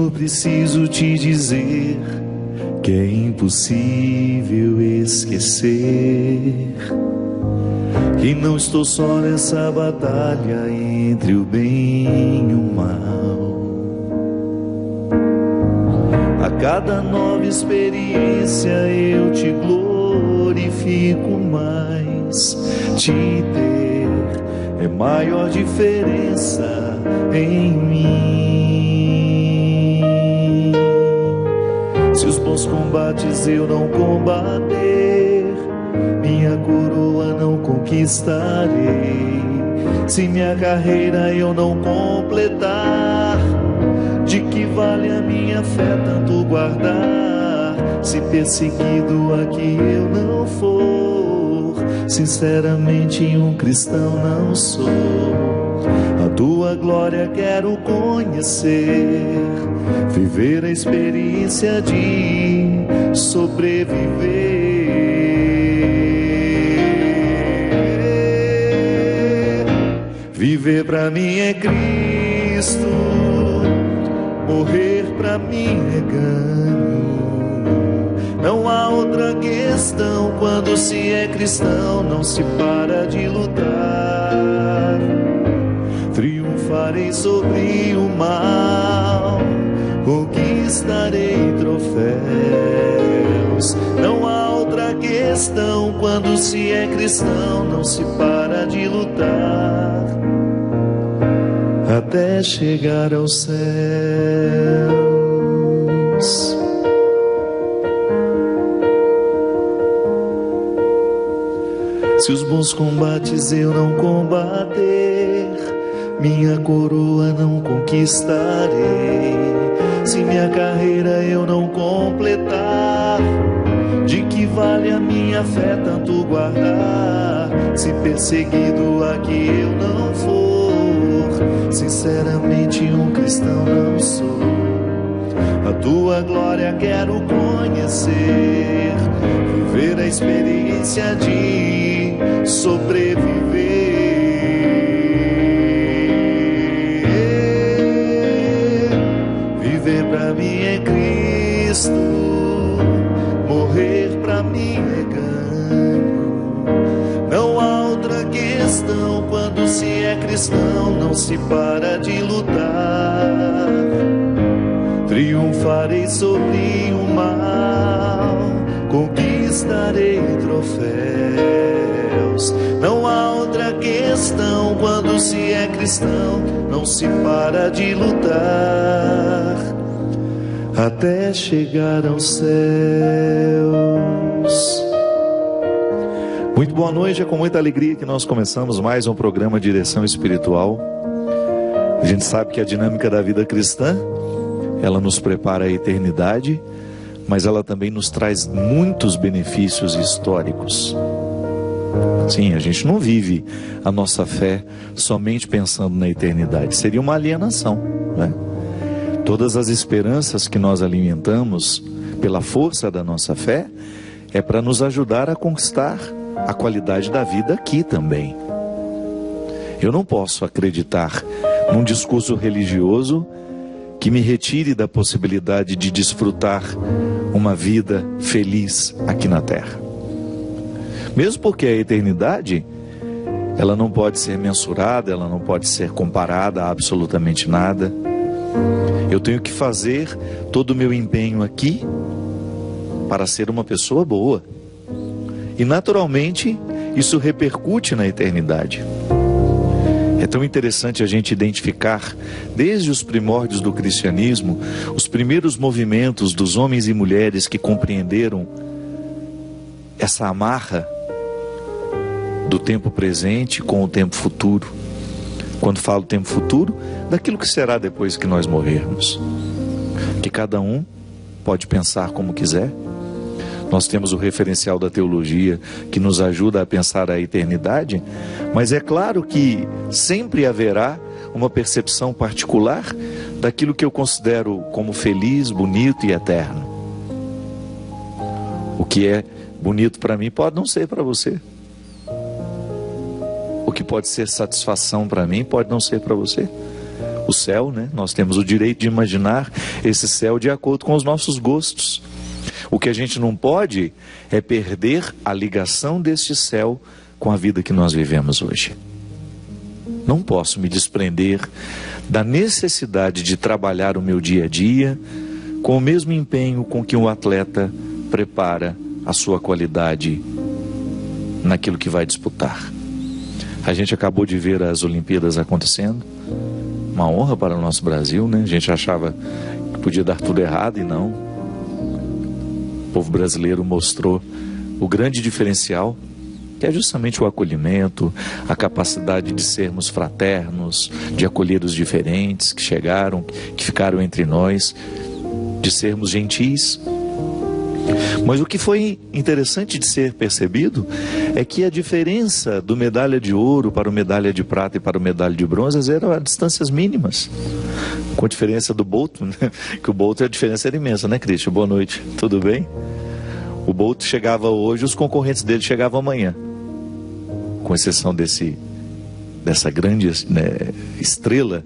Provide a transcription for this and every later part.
Senhor, preciso te dizer que é impossível esquecer que não estou só nessa batalha entre o bem e o mal. A cada nova experiência eu te glorifico mais. Te ter é maior diferença em mim. Se os bons combates eu não combater, minha coroa não conquistarei. Se minha carreira eu não completar, de que vale a minha fé tanto guardar? Se perseguido aqui eu não for, sinceramente um cristão não sou. A tua glória quero conhecer, viver a experiência de sobreviver. Viver pra mim é Cristo, morrer pra mim é ganho. Não há outra questão, quando se é cristão não se para de lutar. Triunfarei sobre o mal, conquistarei troféus. Não há outra questão, quando se é cristão não se para de lutar, até chegar aos céus. Se os bons combates eu não combater, minha coroa não conquistarei. Se minha carreira eu não completar, de que vale a minha fé tanto guardar? Se perseguido aqui eu não for, sinceramente um cristão não sou. A tua glória quero conhecer, viver a experiência de sobreviver. Viver pra mim é Cristo, morrer pra mim é ganho. Não há outra questão, quando se é cristão não se para de lutar. Triunfarei sobre o mal, conquistarei troféus. Não há outra questão, quando se é cristão não se para de lutar, até chegar aos céus. Muito boa noite, é com muita alegria que nós começamos mais um programa Direção Espiritual. A gente sabe que a dinâmica da vida cristã, ela nos prepara a eternidade, mas ela também nos traz muitos benefícios históricos. Sim, a gente não vive a nossa fé somente pensando na eternidade, seria uma alienação, né? Todas as esperanças que nós alimentamos pela força da nossa fé é para nos ajudar a conquistar a qualidade da vida aqui também. Eu não posso acreditar num discurso religioso que me retire da possibilidade de desfrutar uma vida feliz aqui na terra. Mesmo porque a eternidade, ela não pode ser mensurada, ela não pode ser comparada a absolutamente nada. Eu tenho que fazer todo o meu empenho aqui para ser uma pessoa boa. E naturalmente, isso repercute na eternidade. É tão interessante a gente identificar, desde os primórdios do cristianismo, os primeiros movimentos dos homens e mulheres que compreenderam essa amarra do tempo presente com o tempo futuro. Quando falo tempo futuro, daquilo que será depois que nós morrermos. Que cada um pode pensar como quiser. Nós temos o referencial da teologia que nos ajuda a pensar a eternidade, mas é claro que sempre haverá uma percepção particular daquilo que eu considero como feliz, bonito e eterno. O que é bonito para mim pode não ser para você. O que pode ser satisfação para mim pode não ser para você. O céu, né? Nós temos o direito de imaginar esse céu de acordo com os nossos gostos. O que a gente não pode é perder a ligação deste céu com a vida que nós vivemos hoje. Não posso me desprender da necessidade de trabalhar o meu dia a dia com o mesmo empenho com que um atleta prepara a sua qualidade naquilo que vai disputar. A gente acabou de ver as Olimpíadas acontecendo, uma honra para o nosso Brasil, né? A gente achava que podia dar tudo errado e não. O povo brasileiro mostrou o grande diferencial, que é justamente o acolhimento, a capacidade de sermos fraternos, de acolher os diferentes que chegaram, que ficaram entre nós, de sermos gentis. Mas o que foi interessante de ser percebido é que a diferença do medalha de ouro para o medalha de prata e para o medalha de bronze eram a distâncias mínimas. Com a diferença do Bolt, né? Que o Bolt, a diferença era imensa, né, Cristian? Boa noite, tudo bem? O Bolt chegava hoje, os concorrentes dele chegavam amanhã. Com exceção dessa grande, né, estrela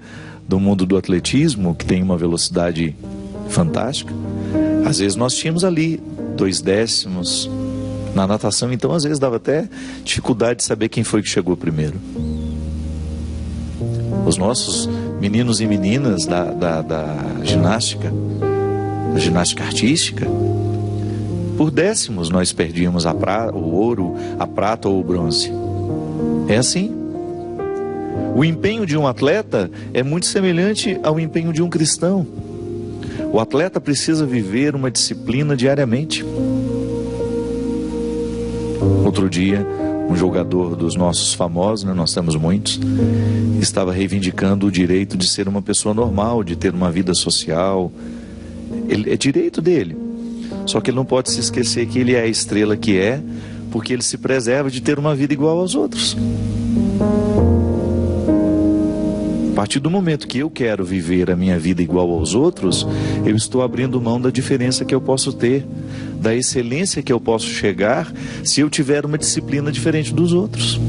do mundo do atletismo, que tem uma velocidade fantástica. Às vezes nós tínhamos ali 2 décimos. Na natação, então, às vezes dava até dificuldade de saber quem foi que chegou primeiro. Os nossos meninos e meninas da ginástica artística, por décimos nós perdíamos o ouro, a prata ou o bronze. É assim. O empenho de um atleta é muito semelhante ao empenho de um cristão. O atleta precisa viver uma disciplina diariamente. Outro dia, um jogador dos nossos famosos, né, nós temos muitos, estava reivindicando o direito de ser uma pessoa normal, de ter uma vida social. É direito dele. Só que ele não pode se esquecer que ele é a estrela que é, porque ele se preserva de ter uma vida igual aos outros. A partir do momento que eu quero viver a minha vida igual aos outros, eu estou abrindo mão da diferença que eu posso ter, da excelência que eu posso chegar, se eu tiver uma disciplina diferente dos outros.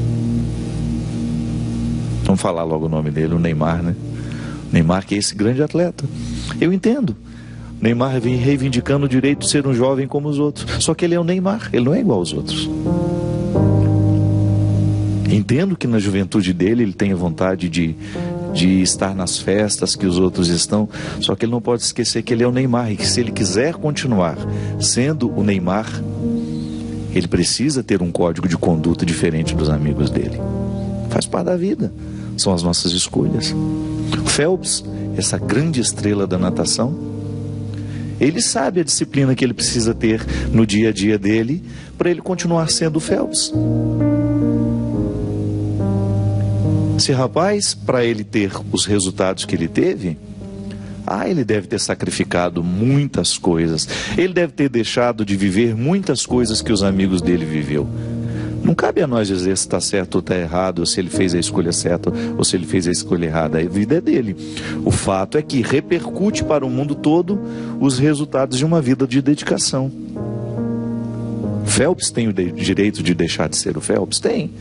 Vamos falar logo o nome dele, o Neymar, né? Neymar, que é esse grande atleta. Eu entendo. Neymar vem reivindicando o direito de ser um jovem como os outros. Só que ele é o Neymar, ele não é igual aos outros. Entendo que na juventude dele ele tenha vontade de estar nas festas que os outros estão, só que ele não pode esquecer que ele é o Neymar, e que se ele quiser continuar sendo o Neymar, ele precisa ter um código de conduta diferente dos amigos dele. Faz parte da vida, são as nossas escolhas. O Phelps, essa grande estrela da natação, ele sabe a disciplina que ele precisa ter no dia a dia dele para ele continuar sendo o Phelps. Esse rapaz, para ele ter os resultados que ele teve, ele deve ter sacrificado muitas coisas. Ele deve ter deixado de viver muitas coisas que os amigos dele viveu. Não cabe a nós dizer se está certo ou está errado, ou se ele fez a escolha certa ou se ele fez a escolha errada. A vida é dele. O fato é que repercute para o mundo todo os resultados de uma vida de dedicação. Phelps tem o direito de deixar de ser o Phelps? Tem.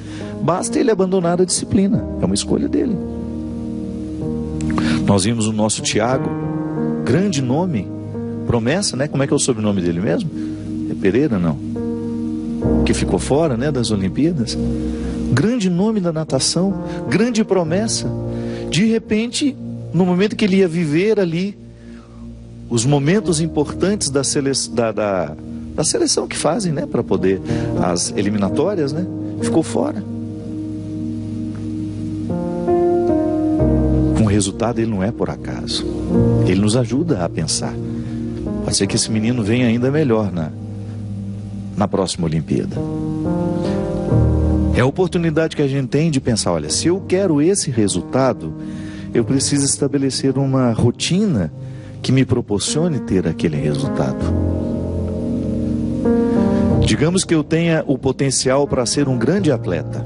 Basta ele abandonar a disciplina. É uma escolha dele. Nós vimos o nosso Thiago, grande nome, promessa, né? Como é que é o sobrenome dele mesmo? É Pereira, não? Que ficou fora, né, das Olimpíadas. Grande nome da natação, grande promessa. De repente, no momento que ele ia viver ali os momentos importantes da seleção que fazem, né, para poder as eliminatórias, né, ficou fora. O resultado, ele não é por acaso. Ele nos ajuda a pensar. Pode ser que esse menino venha ainda melhor na próxima Olimpíada. É a oportunidade que a gente tem de pensar, olha, se eu quero esse resultado, eu preciso estabelecer uma rotina que me proporcione ter aquele resultado. Digamos que eu tenha o potencial para ser um grande atleta,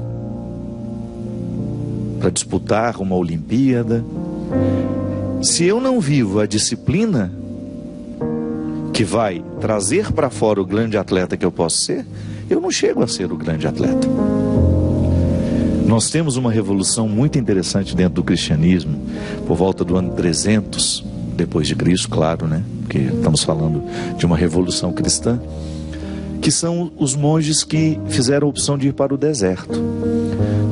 para disputar uma Olimpíada. Se eu não vivo a disciplina que vai trazer para fora o grande atleta que eu posso ser, eu não chego a ser o grande atleta. Nós temos uma revolução muito interessante dentro do cristianismo, por volta do ano 300 depois de Cristo, claro, né? Porque estamos falando de uma revolução cristã, que são os monges que fizeram a opção de ir para o deserto.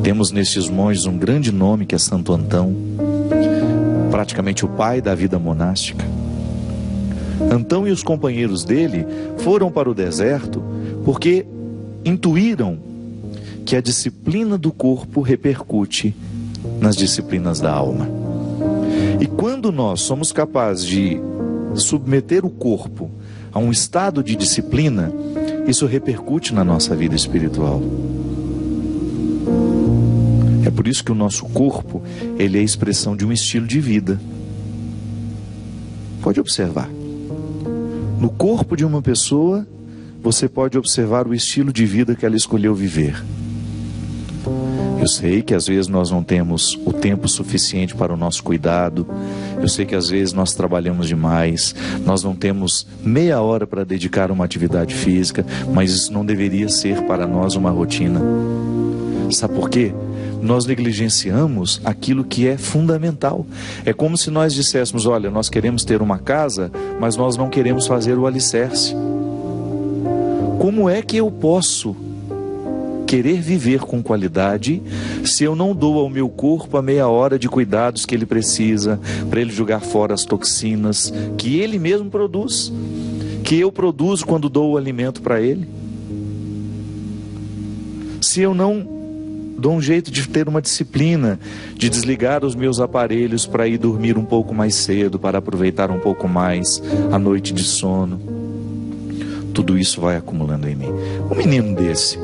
Temos nestes monges um grande nome, que é Santo Antão, praticamente o pai da vida monástica. Antão e os companheiros dele foram para o deserto porque intuíram que a disciplina do corpo repercute nas disciplinas da alma. E quando nós somos capazes de submeter o corpo a um estado de disciplina, isso repercute na nossa vida espiritual. É por isso que o nosso corpo, ele é a expressão de um estilo de vida. Pode observar. No corpo de uma pessoa, você pode observar o estilo de vida que ela escolheu viver. Eu sei que às vezes nós não temos o tempo suficiente para o nosso cuidado. Eu sei que às vezes nós trabalhamos demais. Nós não temos meia hora para dedicar a uma atividade física, mas isso não deveria ser para nós uma rotina. Sabe por quê? Nós negligenciamos aquilo que é fundamental. É como se nós disséssemos: olha, nós queremos ter uma casa, mas nós não queremos fazer o alicerce. Como é que eu posso querer viver com qualidade se eu não dou ao meu corpo a meia hora de cuidados que ele precisa, para ele jogar fora as toxinas que ele mesmo produz, que eu produzo quando dou o alimento para ele? Se eu não dou um jeito de ter uma disciplina, de desligar os meus aparelhos para ir dormir um pouco mais cedo, para aproveitar um pouco mais a noite de sono, tudo isso vai acumulando em mim. Um menino desse,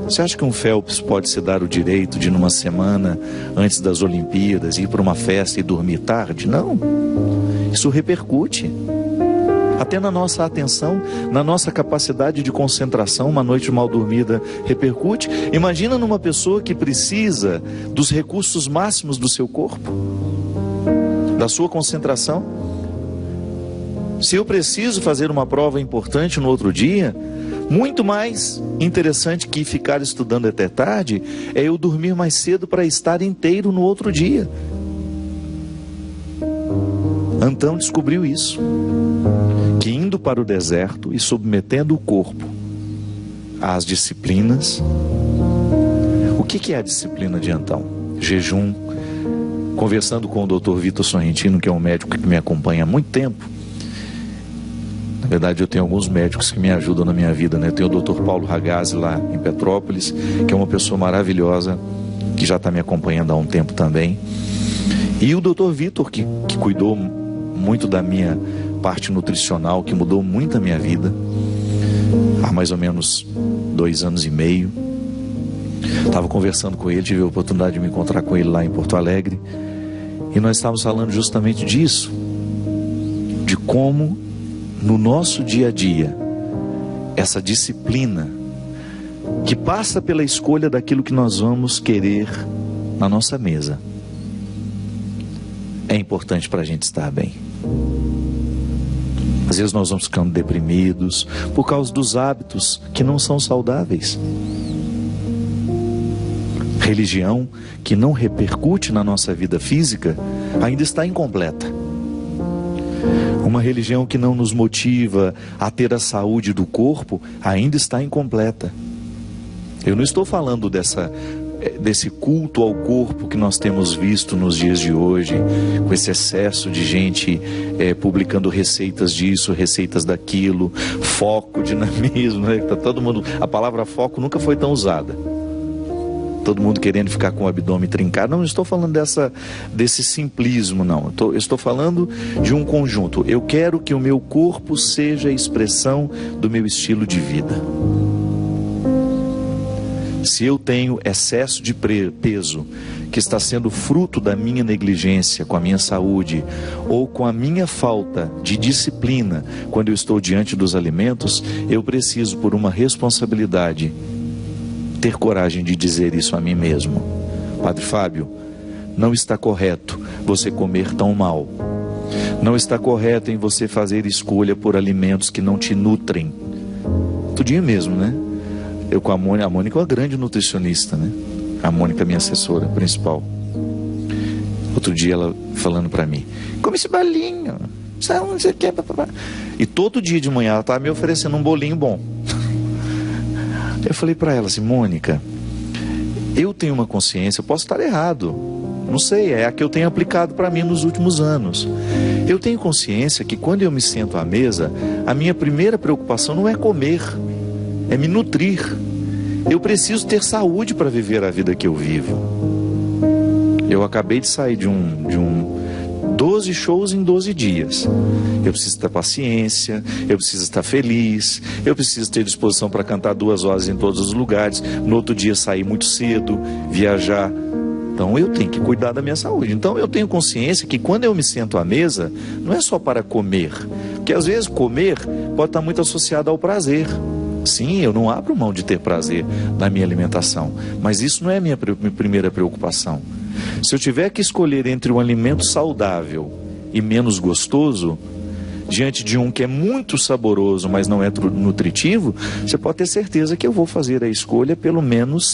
você acha que um Phelps pode se dar o direito de, numa semana antes das Olimpíadas, ir para uma festa e dormir tarde? Não. Isso repercute até na nossa atenção, na nossa capacidade de concentração. Uma noite mal dormida repercute. Imagina numa pessoa que precisa dos recursos máximos do seu corpo, da sua concentração. Se eu preciso fazer uma prova importante no outro dia, muito mais interessante que ficar estudando até tarde é eu dormir mais cedo para estar inteiro no outro dia. Antão descobriu isso, que indo para o deserto e submetendo o corpo às disciplinas. O que é a disciplina de Antão? Jejum. Conversando com o Dr. Vitor Sorrentino, que é um médico que me acompanha há muito tempo. Na verdade, eu tenho alguns médicos que me ajudam na minha vida, né? Eu tenho o Dr. Paulo Ragazzi lá em Petrópolis, que é uma pessoa maravilhosa, que já está me acompanhando há um tempo também. E o Dr. Vitor, que cuidou muito da minha parte nutricional, que mudou muito a minha vida, há mais ou menos 2 anos e meio. Estava conversando com ele, tive a oportunidade de me encontrar com ele lá em Porto Alegre, e nós estávamos falando justamente disso, de como no nosso dia a dia, essa disciplina que passa pela escolha daquilo que nós vamos querer na nossa mesa, é importante para a gente estar bem. Às vezes nós vamos ficando deprimidos por causa dos hábitos que não são saudáveis. Religião que não repercute na nossa vida física ainda está incompleta. Uma religião que não nos motiva a ter a saúde do corpo ainda está incompleta. Eu não estou falando desse culto ao corpo que nós temos visto nos dias de hoje, com esse excesso de gente publicando receitas disso, receitas daquilo, foco, dinamismo, né? Tá todo mundo, a palavra foco nunca foi tão usada. Todo mundo querendo ficar com o abdômen trincado. Não estou falando desse simplismo, não. Eu estou falando de um conjunto. Eu quero que o meu corpo seja a expressão do meu estilo de vida. Se eu tenho excesso de peso, que está sendo fruto da minha negligência com a minha saúde, ou com a minha falta de disciplina quando eu estou diante dos alimentos, eu preciso, por uma responsabilidade, ter coragem de dizer isso a mim mesmo. Padre Fábio, não está correto você comer tão mal. Não está correto em você fazer escolha por alimentos que não te nutrem. Tudinho mesmo, né? Eu com a Mônica é uma grande nutricionista, né? a Mônica, minha assessora principal, outro dia ela falando para mim: come esse bolinho, não sei o que, e todo dia de manhã ela estava me oferecendo um bolinho bom. Eu falei para ela assim: Mônica, eu tenho uma consciência, eu posso estar errado, não sei, é a que eu tenho aplicado para mim nos últimos anos. Eu tenho consciência que quando eu me sento à mesa, a minha primeira preocupação não é comer, é me nutrir. Eu preciso ter saúde para viver a vida que eu vivo. Eu acabei de sair de 12 shows em 12 dias. Eu preciso ter paciência, eu preciso estar feliz, eu preciso ter disposição para cantar 2 horas em todos os lugares, no outro dia sair muito cedo, viajar. Então eu tenho que cuidar da minha saúde. Então eu tenho consciência que quando eu me sento à mesa, não é só para comer, porque às vezes comer pode estar muito associado ao prazer. Sim, eu não abro mão de ter prazer na minha alimentação, mas isso não é a minha primeira preocupação. Se eu tiver que escolher entre um alimento saudável e menos gostoso, diante de um que é muito saboroso, mas não é nutritivo, você pode ter certeza que eu vou fazer a escolha pelo menos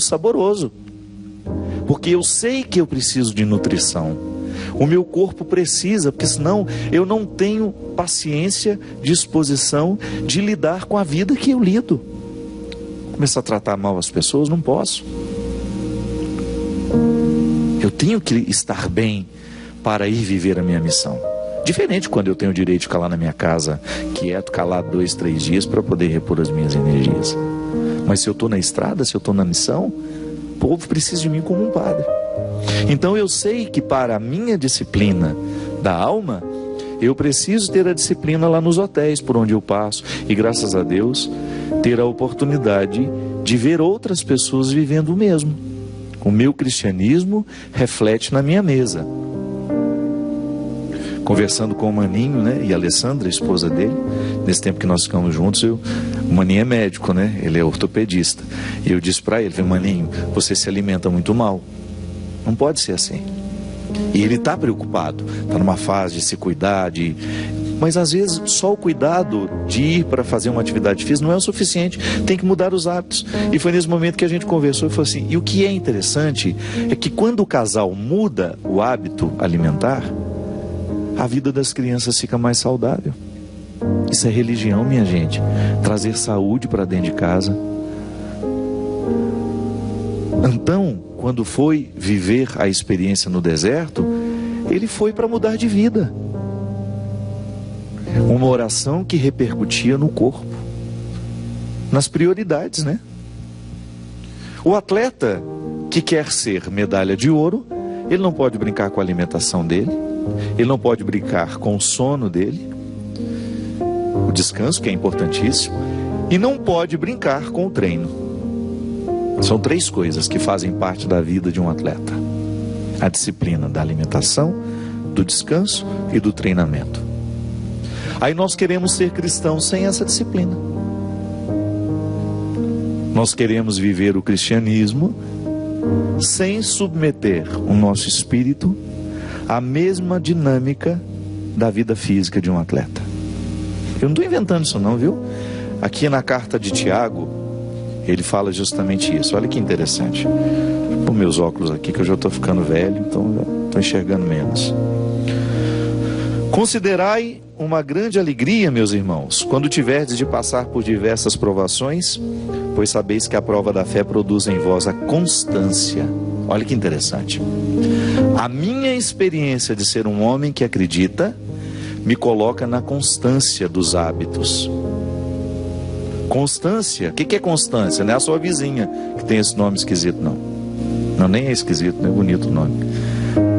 saboroso. Porque eu sei que eu preciso de nutrição. O meu corpo precisa, porque senão eu não tenho paciência, disposição de lidar com a vida que eu lido. Começar a tratar mal as pessoas, não posso. Eu tenho que estar bem para ir viver a minha missão. Diferente quando eu tenho o direito de ficar lá na minha casa, quieto, calado 2, 3 dias para poder repor as minhas energias. Mas se eu estou na estrada, se eu estou na missão, o povo precisa de mim como um padre. Então eu sei que para a minha disciplina da alma, eu preciso ter a disciplina lá nos hotéis por onde eu passo. E graças a Deus, ter a oportunidade de ver outras pessoas vivendo o mesmo. O meu cristianismo reflete na minha mesa. Conversando com o Maninho, né, e a Alessandra, a esposa dele, nesse tempo que nós ficamos juntos, o Maninho é médico, né, ele é ortopedista. E eu disse para ele: Maninho, você se alimenta muito mal. Não pode ser assim. E ele está preocupado, está numa fase de se cuidar, mas às vezes só o cuidado de ir para fazer uma atividade física não é o suficiente, tem que mudar os hábitos. E foi nesse momento que a gente conversou e falou assim: e o que é interessante é que quando o casal muda o hábito alimentar, a vida das crianças fica mais saudável. Isso é religião, minha gente. Trazer saúde para dentro de casa. Então, quando foi viver a experiência no deserto, ele foi para mudar de vida. Uma oração que repercutia no corpo, nas prioridades, né? O atleta que quer ser medalha de ouro, ele não pode brincar com a alimentação dele, ele não pode brincar com o sono dele, o descanso, que é importantíssimo, e não pode brincar com o treino. São 3 coisas que fazem parte da vida de um atleta: a disciplina da alimentação, do descanso e do treinamento. Aí nós queremos ser cristãos sem essa disciplina. Nós queremos viver o cristianismo sem submeter o nosso espírito à mesma dinâmica da vida física de um atleta. Eu não estou inventando isso não, viu? Aqui na carta de Tiago, ele fala justamente isso. Olha que interessante. Vou pôr meus óculos aqui, que eu já estou ficando velho, então já estou enxergando menos. Considerai uma grande alegria, meus irmãos, quando tiverdes de passar por diversas provações, pois sabeis que a prova da fé produz em vós a constância. Olha que interessante. A minha experiência de ser um homem que acredita me coloca na constância dos hábitos. Constância, o que é constância? Não é a sua vizinha que tem esse nome esquisito, não. Não, nem é esquisito, não é bonito o nome.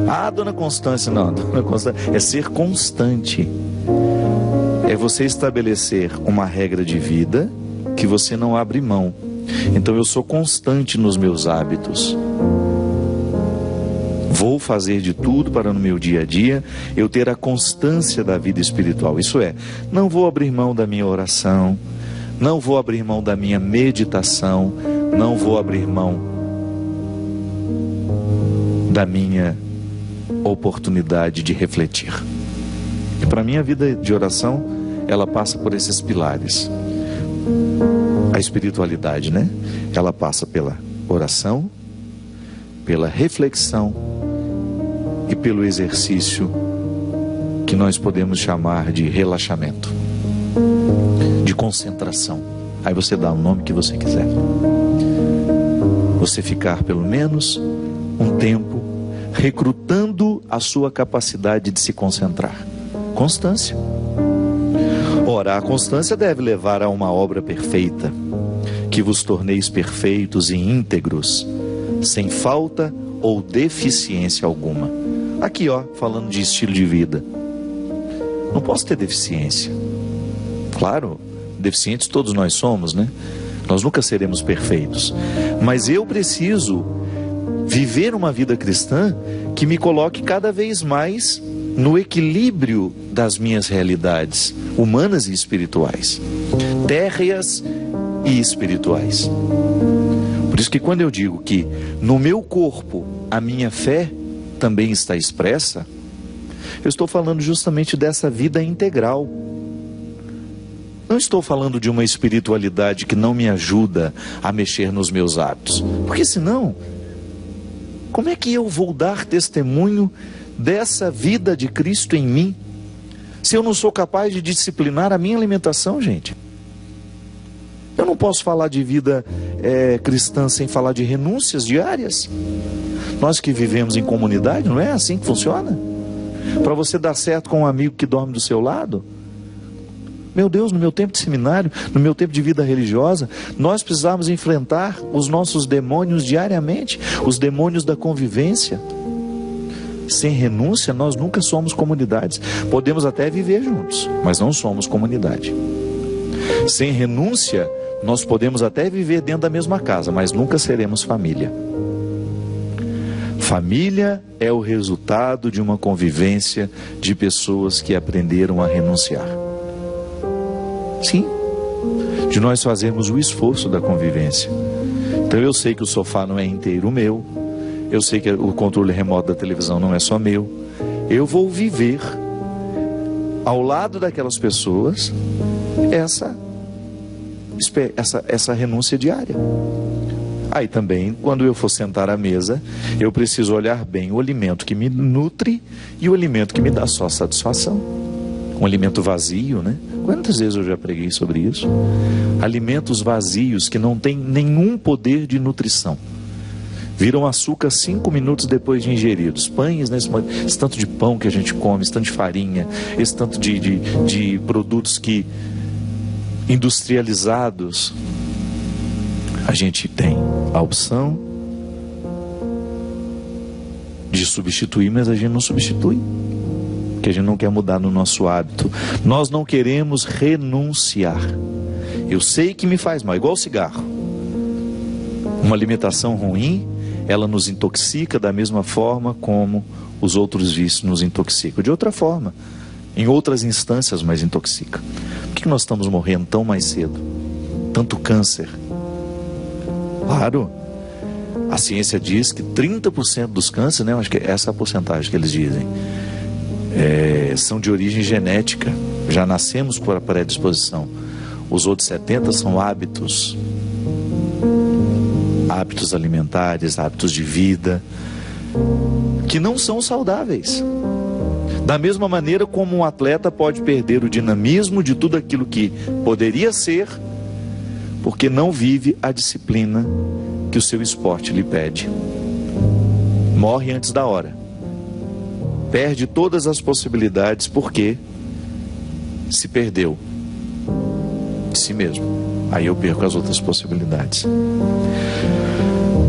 Ah, dona Constância, não, dona Constância, é ser constante. É você estabelecer uma regra de vida que você não abre mão. Então eu sou constante nos meus hábitos. Vou fazer de tudo para no meu dia a dia eu ter a constância da vida espiritual. Isso é, não vou abrir mão da minha oração, não vou abrir mão da minha meditação, não vou abrir mão da minha oportunidade de refletir. E para mim a vida de oração, ela passa por esses pilares. A espiritualidade, né? Ela passa pela oração, pela reflexão e pelo exercício que nós podemos chamar de relaxamento, de concentração. Aí você dá o nome que você quiser. Você ficar pelo menos um tempo recrutando a sua capacidade de se concentrar. Constância. Ora, a constância deve levar a uma obra perfeita, que vos torneis perfeitos e íntegros, sem falta ou deficiência alguma. Aqui, ó, falando de estilo de vida. Não posso ter deficiência. Claro, deficientes todos nós somos, né? Nós nunca seremos perfeitos. Mas eu preciso viver uma vida cristã que me coloque cada vez mais no equilíbrio das minhas realidades humanas e espirituais, térreas e espirituais. Por isso que quando eu digo que no meu corpo a minha fé também está expressa, eu estou falando justamente dessa vida integral. Não estou falando de uma espiritualidade que não me ajuda a mexer nos meus hábitos, porque senão, como é que eu vou dar testemunho dessa vida de Cristo em mim, se eu não sou capaz de disciplinar a minha alimentação, gente? Eu não posso falar de vida cristã sem falar de renúncias diárias. Nós que vivemos em comunidade, não é assim que funciona? Para você dar certo com um amigo que dorme do seu lado? Meu Deus, no meu tempo de seminário, no meu tempo de vida religiosa, nós precisávamos enfrentar os nossos demônios diariamente, os demônios da convivência. Sem renúncia, nós nunca somos comunidades. Podemos até viver juntos, mas não somos comunidade. Sem renúncia, nós podemos até viver dentro da mesma casa, mas nunca seremos família. Família é o resultado de uma convivência de pessoas que aprenderam a renunciar. Sim, de nós fazermos o esforço da convivência. Então eu sei que o sofá não é inteiro meu, eu sei que o controle remoto da televisão não é só meu. Eu vou viver ao lado daquelas pessoas essa renúncia diária. Aí também, quando eu for sentar à mesa, eu preciso olhar bem o alimento que me nutre e o alimento que me dá só satisfação. Um alimento vazio, né? Quantas vezes eu já preguei sobre isso? Alimentos vazios que não têm nenhum poder de nutrição. Viram açúcar 5 minutos depois de ingeridos. Pães, né? Esse tanto de pão que a gente come, esse tanto de farinha, esse tanto de produtos que industrializados. A gente tem a opção de substituir, mas a gente não substitui. Porque a gente não quer mudar no nosso hábito. Nós não queremos renunciar. Eu sei que me faz mal, igual o cigarro. Uma alimentação ruim, ela nos intoxica da mesma forma como os outros vícios nos intoxicam. De outra forma, em outras instâncias, mas intoxica. Por que nós estamos morrendo tão mais cedo? Tanto câncer. Claro, a ciência diz que 30% dos cânceres, né, acho que é essa a porcentagem que eles dizem, são de origem genética. Já nascemos com a predisposição. Os outros 70% são hábitos alimentares, hábitos de vida, que não são saudáveis. Da mesma maneira como um atleta pode perder o dinamismo de tudo aquilo que poderia ser, porque não vive a disciplina que o seu esporte lhe pede. Morre antes da hora. Perde todas as possibilidades porque se perdeu de si mesmo. Aí eu perco as outras possibilidades.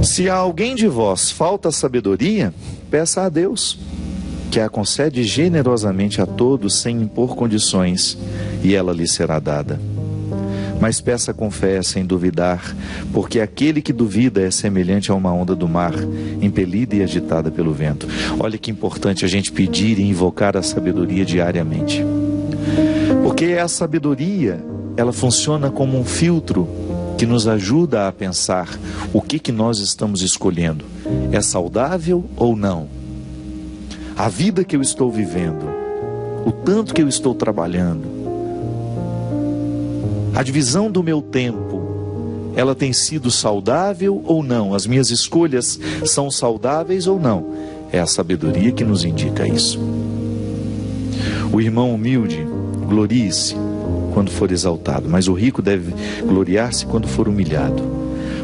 Se a alguém de vós falta sabedoria, peça a Deus, que a concede generosamente a todos sem impor condições, e ela lhe será dada. Mas peça com fé, sem duvidar, porque aquele que duvida é semelhante a uma onda do mar, impelida e agitada pelo vento. Olha que importante a gente pedir e invocar a sabedoria diariamente. Porque a sabedoria, ela funciona como um filtro que nos ajuda a pensar o que nós estamos escolhendo. É saudável ou não? A vida que eu estou vivendo, o tanto que eu estou trabalhando, a divisão do meu tempo ela tem sido saudável ou não? As minhas escolhas são saudáveis ou não? É a sabedoria que nos indica isso. O irmão humilde, glorie-se quando for exaltado, mas o rico deve gloriar-se quando for humilhado.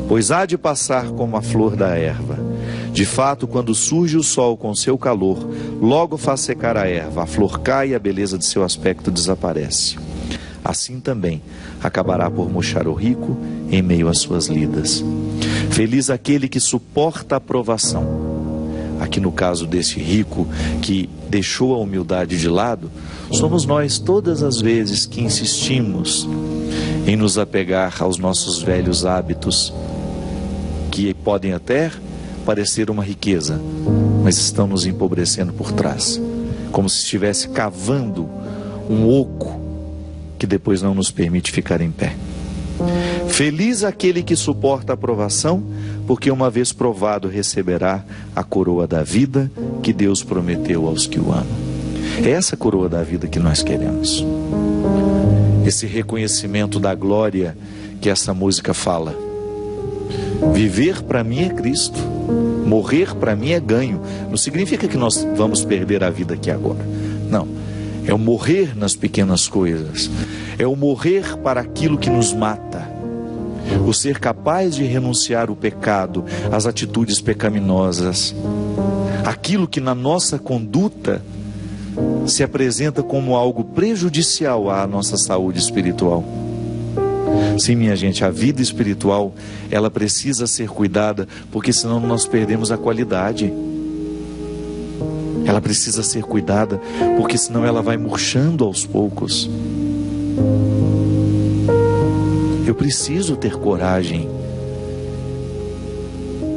Pois há de passar como a flor da erva. De fato, quando surge o sol com seu calor, logo faz secar a erva, a flor cai e a beleza de seu aspecto desaparece. Assim também acabará por murchar o rico em meio às suas lidas. Feliz aquele que suporta a provação. Aqui no caso desse rico que deixou a humildade de lado, somos nós todas as vezes que insistimos em nos apegar aos nossos velhos hábitos, que podem até parecer uma riqueza, mas estão nos empobrecendo por trás, como se estivesse cavando um oco que depois não nos permite ficar em pé. Feliz aquele que suporta a provação, porque uma vez provado receberá a coroa da vida que Deus prometeu aos que o amam. É essa coroa da vida que nós queremos. Esse reconhecimento da glória que essa música fala. Viver para mim é Cristo, morrer para mim é ganho. Não significa que nós vamos perder a vida aqui agora. Não, é o morrer nas pequenas coisas. É o morrer para aquilo que nos mata. O ser capaz de renunciar o pecado, as atitudes pecaminosas, aquilo que na nossa conduta se apresenta como algo prejudicial à nossa saúde espiritual. Sim, minha gente, a vida espiritual, ela precisa ser cuidada, porque senão nós perdemos a qualidade. Ela precisa ser cuidada, porque senão ela vai murchando aos poucos. Eu preciso ter coragem,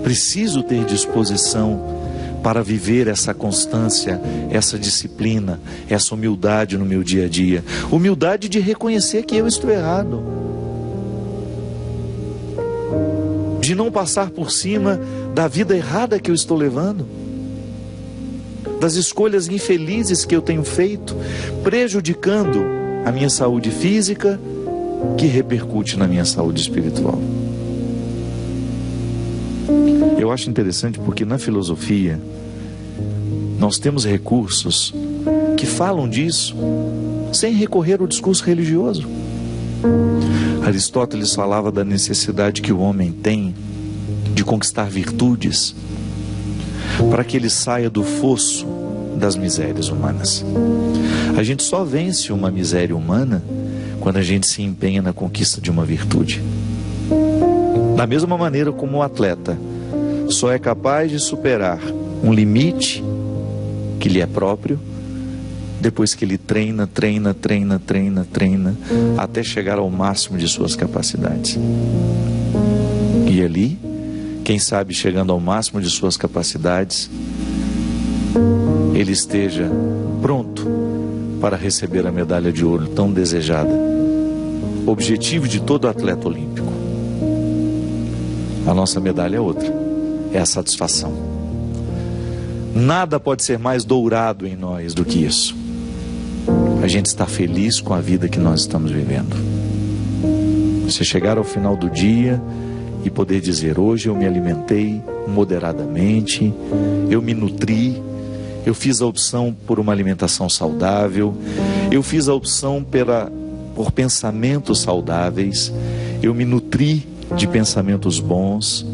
preciso ter disposição para viver essa constância, essa disciplina, essa humildade no meu dia a dia. Humildade de reconhecer que eu estou errado, de não passar por cima da vida errada que eu estou levando, das escolhas infelizes que eu tenho feito, prejudicando a minha saúde física, que repercute na minha saúde espiritual. Eu acho interessante porque na filosofia nós temos recursos que falam disso sem recorrer ao discurso religioso. Aristóteles falava da necessidade que o homem tem de conquistar virtudes para que ele saia do fosso das misérias humanas. A gente só vence uma miséria humana quando a gente se empenha na conquista de uma virtude. Da mesma maneira como o atleta só é capaz de superar um limite que lhe é próprio depois que ele treina, até chegar ao máximo de suas capacidades. E ali, quem sabe chegando ao máximo de suas capacidades, ele esteja pronto para receber a medalha de ouro tão desejada, objetivo de todo atleta olímpico. A nossa medalha é outra, é a satisfação. Nada pode ser mais dourado em nós do que isso. A gente está feliz com a vida que nós estamos vivendo. Você chegar ao final do dia e poder dizer: hoje eu me alimentei moderadamente, eu me nutri, eu fiz a opção por uma alimentação saudável, eu fiz a opção por pensamentos saudáveis, eu me nutri de pensamentos bons,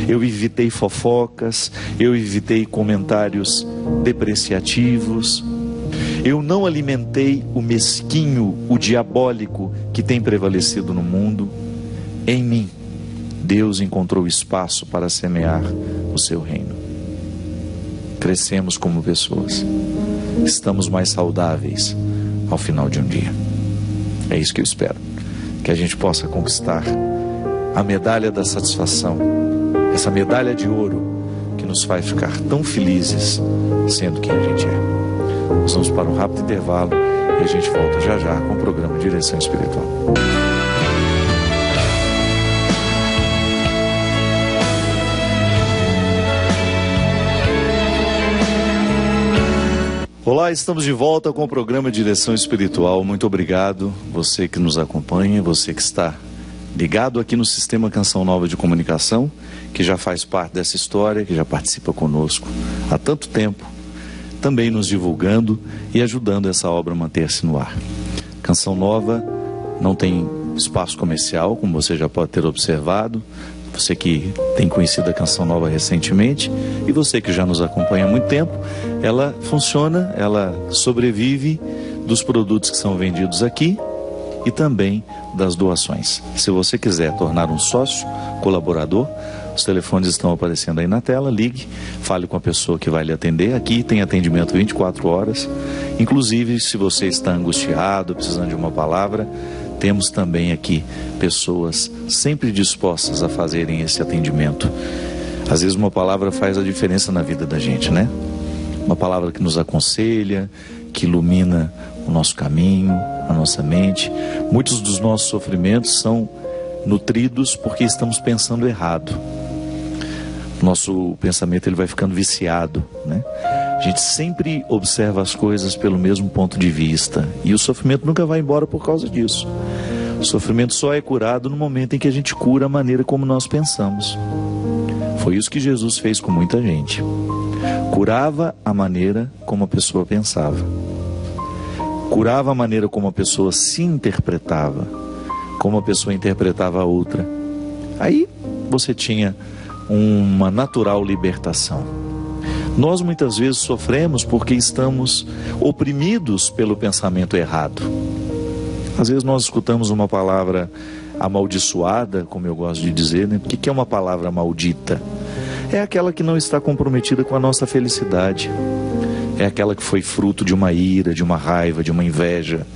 eu evitei fofocas, eu evitei comentários depreciativos, eu não alimentei o mesquinho, o diabólico que tem prevalecido no mundo. Em mim, Deus encontrou espaço para semear o seu reino. Crescemos como pessoas, estamos mais saudáveis ao final de um dia. É isso que eu espero, que a gente possa conquistar a medalha da satisfação, essa medalha de ouro que nos faz ficar tão felizes sendo quem a gente é. Nós vamos para um rápido intervalo e a gente volta já já com o programa Direção Espiritual. Olá, estamos de volta com o programa Direção Espiritual. Muito obrigado, você que nos acompanha, você que está ligado aqui no Sistema Canção Nova de Comunicação, que já faz parte dessa história, que já participa conosco há tanto tempo, também nos divulgando e ajudando essa obra a manter-se no ar. Canção Nova não tem espaço comercial, como você já pode ter observado, você que tem conhecido a Canção Nova recentemente e você que já nos acompanha há muito tempo, ela funciona, ela sobrevive dos produtos que são vendidos aqui e também das doações. Se você quiser tornar um sócio, colaborador, os telefones estão aparecendo aí na tela, ligue, fale com a pessoa que vai lhe atender. Aqui tem atendimento 24 horas, inclusive se você está angustiado, precisando de uma palavra, temos também aqui pessoas sempre dispostas a fazerem esse atendimento. Às vezes uma palavra faz a diferença na vida da gente, né? Uma palavra que nos aconselha, que ilumina o nosso caminho, a nossa mente. Muitos dos nossos sofrimentos são nutridos porque estamos pensando errado. Nosso pensamento ele vai ficando viciado, né? A gente sempre observa as coisas pelo mesmo ponto de vista e o sofrimento nunca vai embora por causa disso. O sofrimento só é curado no momento em que a gente cura a maneira como nós pensamos. Foi isso que Jesus fez com muita gente. Curava a maneira como a pessoa pensava. Curava a maneira como a pessoa se interpretava, como a pessoa interpretava a outra. Aí você tinha uma natural libertação. Nós muitas vezes sofremos porque estamos oprimidos pelo pensamento errado. Às vezes nós escutamos uma palavra amaldiçoada, como eu gosto de dizer, né? O que é uma palavra maldita? É aquela que não está comprometida com a nossa felicidade. É aquela que foi fruto de uma ira, de uma raiva, de uma inveja.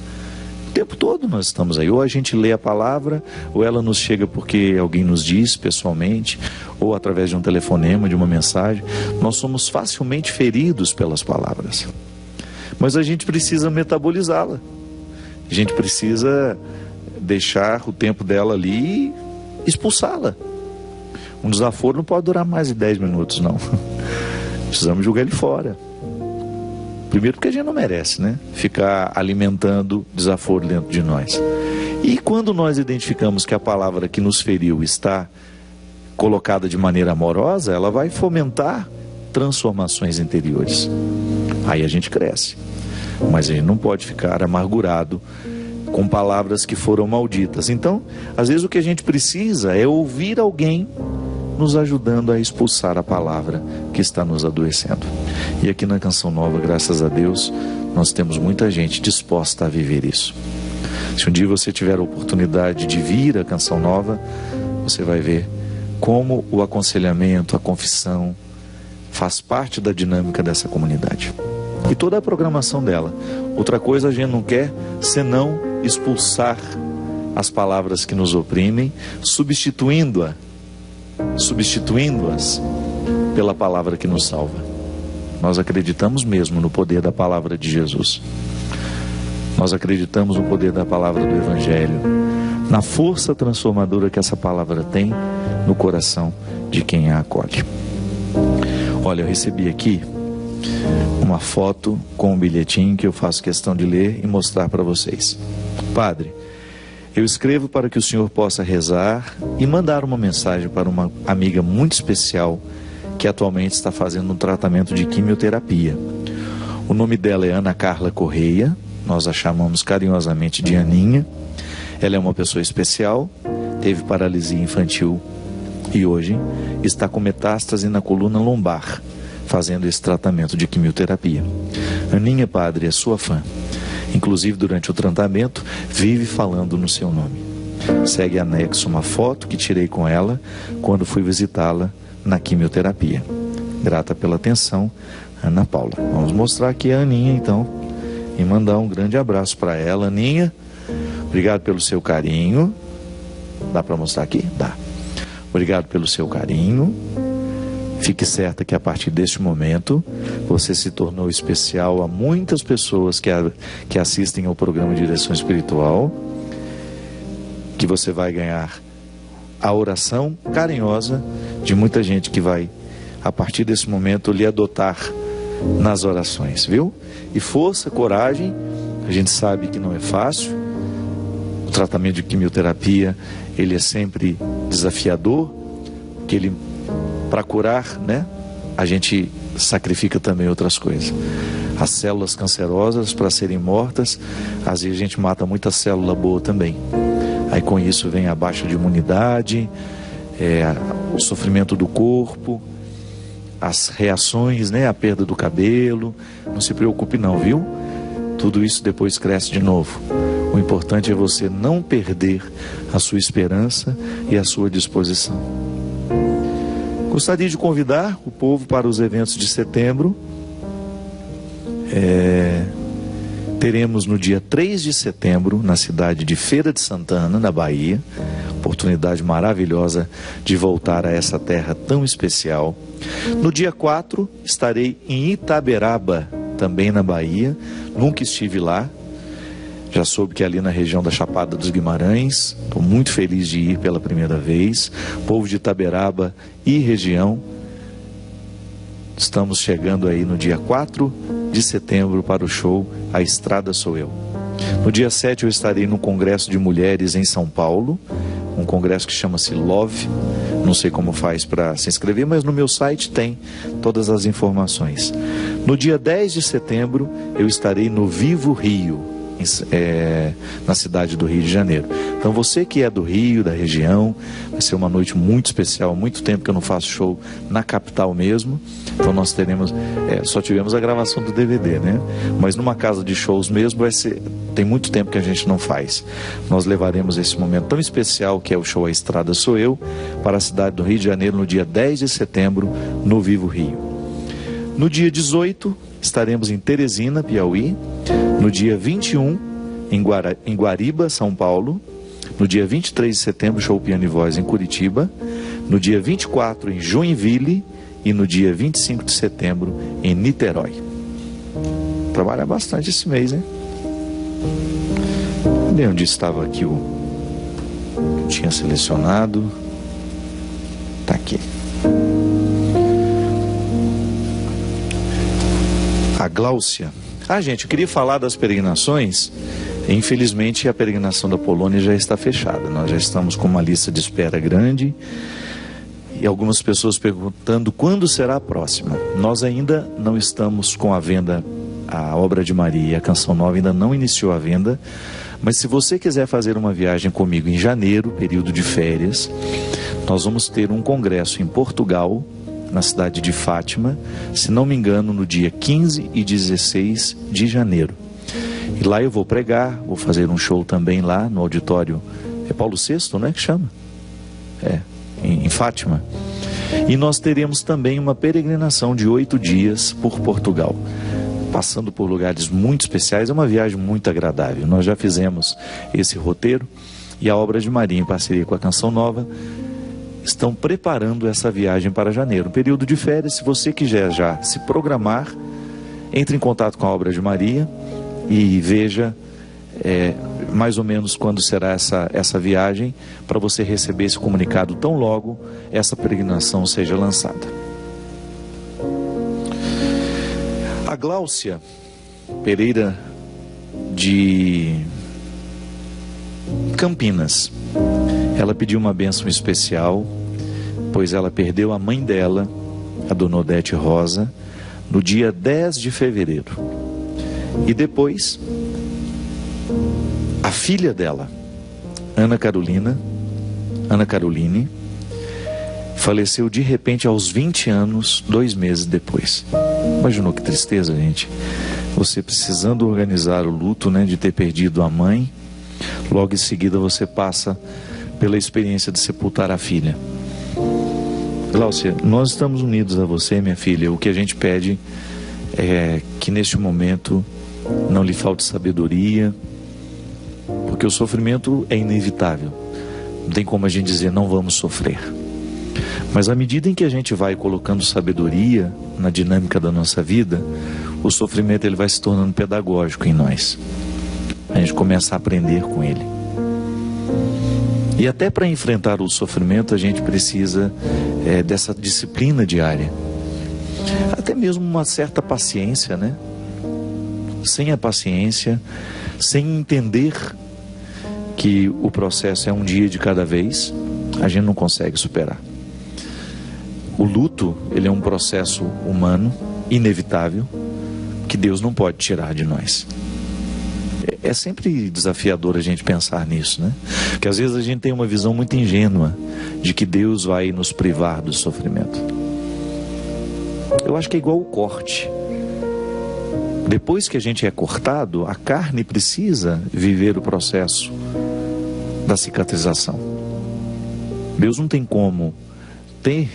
O tempo todo nós estamos aí. Ou a gente lê a palavra, ou ela nos chega porque alguém nos diz pessoalmente, ou através de um telefonema, de uma mensagem. Nós somos facilmente feridos pelas palavras. Mas a gente precisa metabolizá-la. A gente precisa deixar o tempo dela ali e expulsá-la. Um desaforo não pode durar mais de 10 minutos, não. Precisamos jogar ele fora. Primeiro porque a gente não merece, né? Ficar alimentando desaforo dentro de nós. E quando nós identificamos que a palavra que nos feriu está colocada de maneira amorosa, ela vai fomentar transformações interiores. Aí a gente cresce. Mas a gente não pode ficar amargurado com palavras que foram malditas. Então, às vezes o que a gente precisa é ouvir alguém nos ajudando a expulsar a palavra que está nos adoecendo. E aqui na Canção Nova, graças a Deus, nós temos muita gente disposta a viver isso. Se um dia você tiver a oportunidade de vir à Canção Nova, você vai ver como o aconselhamento, a confissão, faz parte da dinâmica dessa comunidade. E toda a programação dela. Outra coisa a gente não quer senão expulsar as palavras que nos oprimem, substituindo-as pela palavra que nos salva. Nós acreditamos mesmo no poder da palavra de Jesus. Nós acreditamos no poder da palavra do Evangelho, na força transformadora que essa palavra tem no coração de quem a acolhe. Olha, eu recebi aqui uma foto com um bilhetinho que eu faço questão de ler e mostrar para vocês. Padre, eu escrevo para que o senhor possa rezar e mandar uma mensagem para uma amiga muito especial que atualmente está fazendo um tratamento de quimioterapia. O nome dela é Ana Carla Correia, nós a chamamos carinhosamente de Aninha. Ela é uma pessoa especial, teve paralisia infantil e hoje está com metástase na coluna lombar, fazendo esse tratamento de quimioterapia. Aninha, padre, é sua fã. Inclusive, durante o tratamento, vive falando no seu nome. Segue anexo uma foto que tirei com ela quando fui visitá-la na quimioterapia. Grata pela atenção, Ana Paula. Vamos mostrar aqui a Aninha, então, e mandar um grande abraço para ela. Aninha, obrigado pelo seu carinho. Dá para mostrar aqui? Dá. Obrigado pelo seu carinho. Fique certa que a partir deste momento você se tornou especial a muitas pessoas que assistem ao programa Direção Espiritual, que você vai ganhar a oração carinhosa de muita gente que vai, a partir desse momento, lhe adotar nas orações, viu? E força, coragem, a gente sabe que não é fácil, o tratamento de quimioterapia, ele é sempre desafiador, que ele, para curar, né, a gente sacrifica também outras coisas. As células cancerosas, para serem mortas, às vezes a gente mata muita célula boa também. Aí com isso vem a baixa de imunidade, o sofrimento do corpo, as reações, né, a perda do cabelo. Não se preocupe não, viu? Tudo isso depois cresce de novo. O importante é você não perder a sua esperança e a sua disposição. Gostaria de convidar o povo para os eventos de setembro. Teremos no dia 3 de setembro, na cidade de Feira de Santana, na Bahia. Oportunidade maravilhosa de voltar a essa terra tão especial. No dia 4, estarei em Itaberaba, também na Bahia. Nunca estive lá. Já soube que é ali na região da Chapada dos Guimarães. Estou muito feliz de ir pela primeira vez. Povo de Itaberaba e região, estamos chegando aí no dia 4 de setembro para o show A Estrada Sou Eu. No dia 7 eu estarei no Congresso de Mulheres em São Paulo, um congresso que chama-se Love. Não sei como faz para se inscrever, mas no meu site tem todas as informações. No dia 10 de setembro eu estarei no Vivo Rio, na cidade do Rio de Janeiro. Então você que é do Rio, da região, vai ser uma noite muito especial. Há muito tempo que eu não faço show na capital mesmo. Então nós teremos, só tivemos a gravação do DVD, né? Mas numa casa de shows mesmo tem muito tempo que a gente não faz. Nós levaremos esse momento tão especial que é o show A Estrada Sou Eu para a cidade do Rio de Janeiro no dia 10 de setembro no Vivo Rio. No dia 18 estaremos em Teresina, Piauí. No dia 21 em Guariba, São Paulo. No dia 23 de setembro, show Piano e Voz em Curitiba. No dia 24 em Joinville. E no dia 25 de setembro em Niterói. Trabalha bastante esse mês, hein? Cadê onde estava aqui o que eu tinha selecionado? Tá aqui. A Gláucia. Gente, eu queria falar das peregrinações. Infelizmente a peregrinação da Polônia já está fechada. Nós já estamos com uma lista de espera grande. E algumas pessoas perguntando quando será a próxima. Nós ainda não estamos com a venda, a Obra de Maria e a Canção Nova ainda não iniciou a venda. Mas se você quiser fazer uma viagem comigo em janeiro, período de férias, nós vamos ter um congresso em Portugal, na cidade de Fátima, se não me engano, no dia 15 e 16 de janeiro. E lá eu vou pregar, vou fazer um show também lá no auditório, Paulo VI, né, que chama? Em Fátima. E nós teremos também uma peregrinação de 8 dias por Portugal, passando por lugares muito especiais. É uma viagem muito agradável. Nós já fizemos esse roteiro e a Obra de Maria, em parceria com a Canção Nova, estão preparando essa viagem para janeiro, período de férias. Se você quiser já se programar, entre em contato com a Obra de Maria e veja mais ou menos quando será essa viagem, para você receber esse comunicado tão logo essa peregrinação seja lançada. A Gláucia Pereira de Campinas, ela pediu uma bênção especial, pois ela perdeu a mãe dela, a Dona Odete Rosa, no dia 10 de fevereiro. E depois, a filha dela, Ana Caroline, faleceu de repente aos 20 anos, 2 meses depois. Imaginou que tristeza, gente? Você precisando organizar o luto, né, de ter perdido a mãe, logo em seguida você passa pela experiência de sepultar a filha. Gláucia, nós estamos unidos a você, minha filha. O que a gente pede é que neste momento não lhe falte sabedoria, porque o sofrimento é inevitável. Não tem como a gente dizer não vamos sofrer. Mas à medida em que a gente vai colocando sabedoria na dinâmica da nossa vida, o sofrimento ele vai se tornando pedagógico em nós. A gente começa a aprender com ele. E até para enfrentar o sofrimento a gente precisa dessa disciplina diária. Até mesmo uma certa paciência, né? Sem a paciência, sem entender que o processo é um dia de cada vez, a gente não consegue superar. O luto, ele é um processo humano, inevitável, que Deus não pode tirar de nós. É sempre desafiador a gente pensar nisso, né? Porque às vezes a gente tem uma visão muito ingênua de que Deus vai nos privar do sofrimento. Eu acho que é igual o corte. Depois que a gente é cortado, a carne precisa viver o processo da cicatrização. Deus não tem como ter.